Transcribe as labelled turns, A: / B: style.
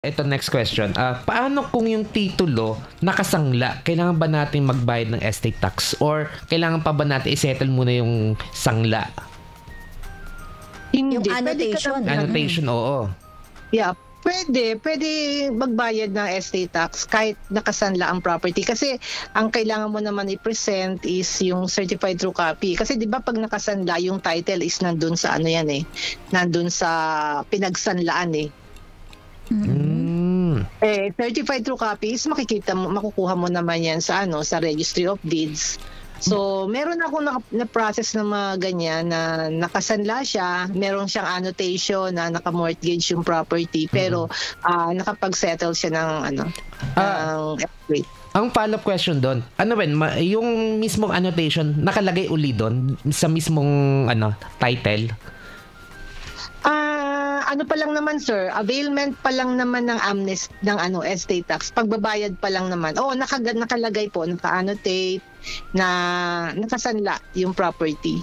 A: Ito next question. Paano kung yung titulo nakasangla? Kailangan ba natin magbayad ng estate tax or kailangan pa ba natin isettle muna yung sangla?
B: Hindi.
C: Yung annotation.
A: Annotation, oo.
B: Yeah. Pwede magbayad ng estate tax kahit nakasanla ang property kasi ang kailangan mo naman i-present is yung certified true copy kasi 'di ba pag nakasanla yung title is nandun sa ano yan nandun sa pinagsanlaan certified true copies makukuha mo naman yan sa sa Registry of Deeds. So, meron ako na-process ng mga ganyan na nakasanla siya, meron siyang annotation na naka-mortgage yung property pero nakapag-settle siya ng estate.
A: Ang follow-up question doon, yung mismong annotation nakalagay uli doon sa mismong title?
B: Ano pa lang naman sir, availment pa lang naman ng estate tax. Pagbabayad pa lang naman. Nakalagay po, naka-annotate na nakasanla yung property.